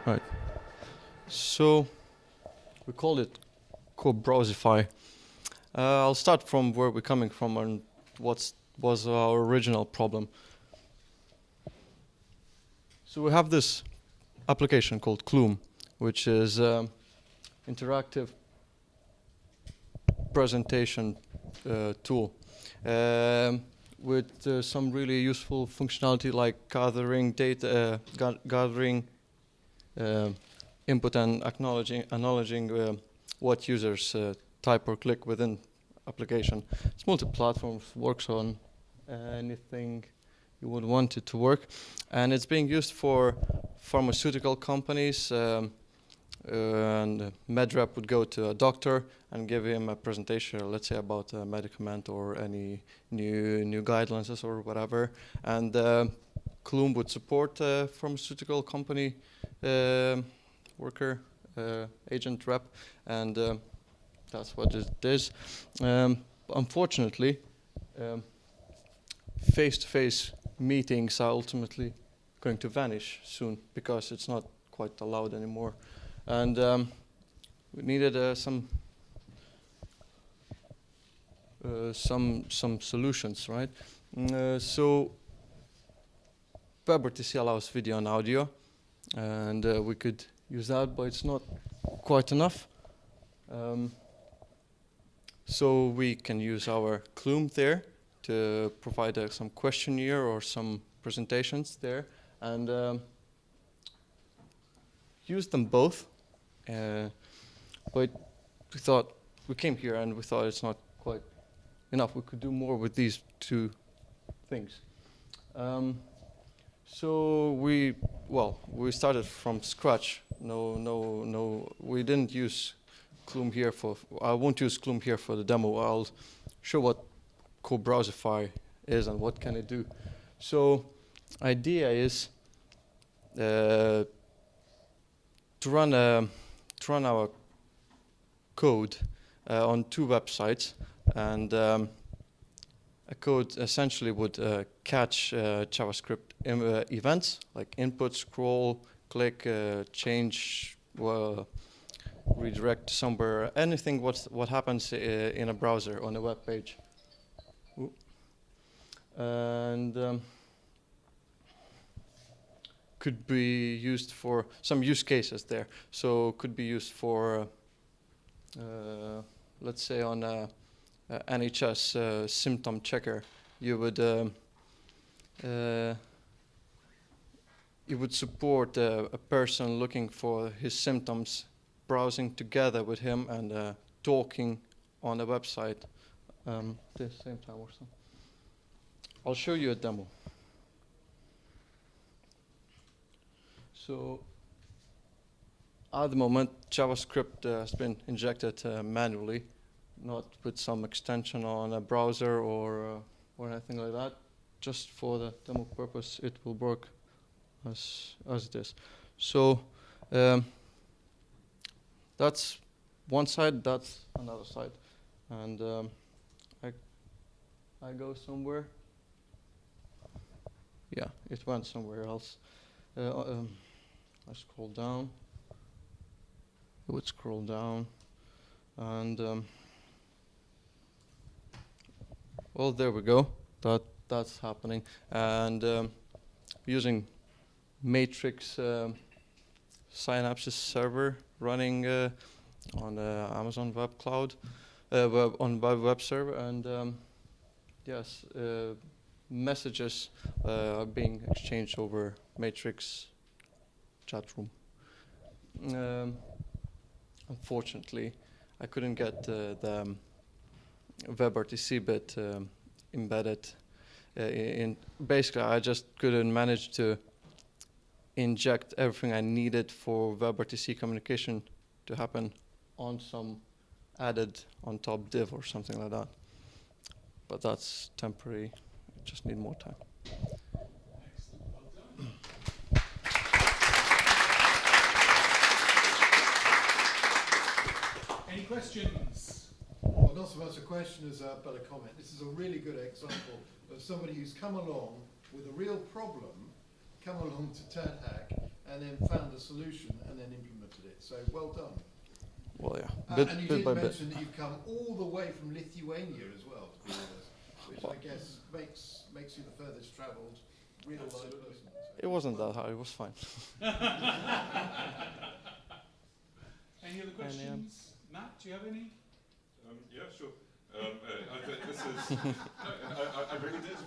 Right. So we call it Co-browsify. I'll start from where we're coming from and what was our original problem. So we have this application called Clume, which is interactive presentation tool with some really useful functionality like gathering data, gathering input and acknowledging what users type or click within application. It's multi-platform, works on anything you would want it to work, and it's being used for pharmaceutical companies. And MedRep would go to a doctor and give him a presentation, let's say about a medicament or any new guidelines or whatever. And Clume would support pharmaceutical company worker, agent rep, and that's what it is. Unfortunately, face-to-face meetings are ultimately going to vanish soon because it's not quite allowed anymore. And we needed some solutions, right? So WebRTC allows video and audio, and we could use that, but it's not quite enough. So we can use our Clume there to provide some questionnaire or some presentations there, and use them both. But we came here and we thought it's not quite enough. We could do more with these two things. So we started from scratch. No, we didn't use Clume here I won't use Clume here for the demo. I'll show what Co-browsify is and what can it do. So idea is to run our code on two websites, and a code essentially would catch JavaScript events like input, scroll, click, change, redirect somewhere, anything what happens in a browser on a web page. And could be used for some use cases there. So could be used for, let's say on a NHS symptom checker, you would support a person looking for his symptoms, browsing together with him and talking on a website at the same time or so. I'll show you a demo. So at the moment, JavaScript has been injected manually, not with some extension on a browser or anything like that. Just for the demo purpose, it will work as it is. So that's one side, that's another side. And I go somewhere. Yeah, it went somewhere else. I scroll down. It would scroll down, and well, there we go. That's happening, and using Matrix Synapses server running on Amazon Web Cloud, on web server, and yes, messages are being exchanged over Matrix chat room. Unfortunately, I couldn't get the WebRTC bit embedded in. Basically, I just couldn't manage to inject everything I needed for WebRTC communication to happen on some added on top div or something like that. But that's temporary. I just need more time. Any questions? Well, not so much a question as but a comment. This is a really good example of somebody who's come along with a real problem, come along to turn hack, and then found a solution and then implemented it. So well done. Well, yeah, And you bit did by bit. mention that you've come all the way from Lithuania as well to be with us, which I guess makes you the furthest travelled real life person. So It wasn't that hard. It was fine. Any other questions? Matt, do you have any? Yeah, sure. I think this is. I really did.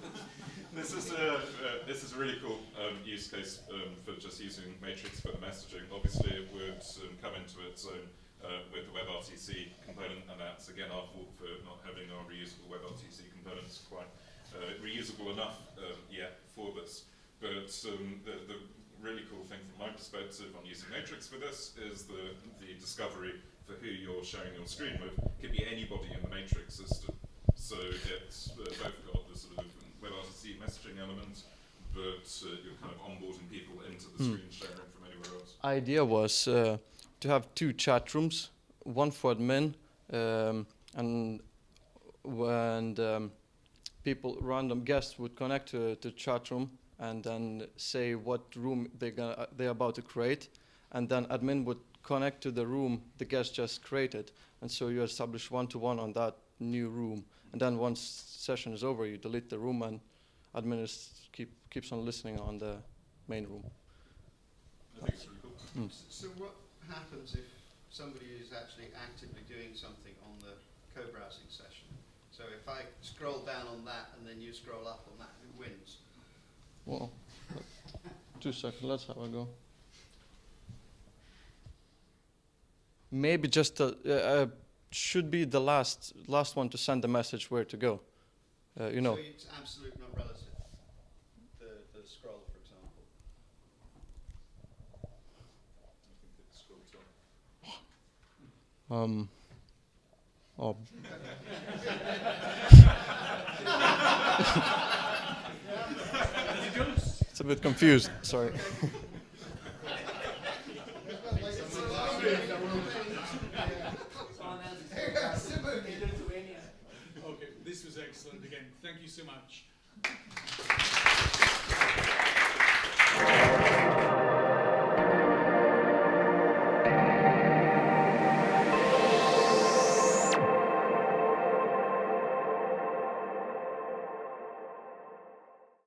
This is a really cool use case for just using Matrix for the messaging. Obviously, it would come into its own with the WebRTC component, and that's again our fault for not having our reusable WebRTC components quite reusable enough yet for this. But the really cool thing from my perspective on using Matrix for this is the discovery for who you're sharing your screen with could be anybody in the Matrix system. So it's both got the sort of WebRTC messaging element, but you're kind of onboarding people into the screen sharing from anywhere else. Idea was to have 2 chat rooms, one for admin, and when people, random guests, would connect to the chat room and then say what room they're about to create, and then admin would connect to the room the guest just created, and so you establish one-to-one on that new room, and then once session is over, you delete the room, and admin keeps on listening on the main room. I think it's really cool. So what happens if somebody is actually actively doing something on the co-browsing session? So if I scroll down on that and then you scroll up on that, who wins? Well, 2 seconds, let's have a go. Maybe just should be the last one to send the message where to go. You know. So it's absolute, not relative. The scroll, for example. I think it's scroll top. Oh. It's a bit confused. Sorry. Okay, this was excellent again. Thank you so much.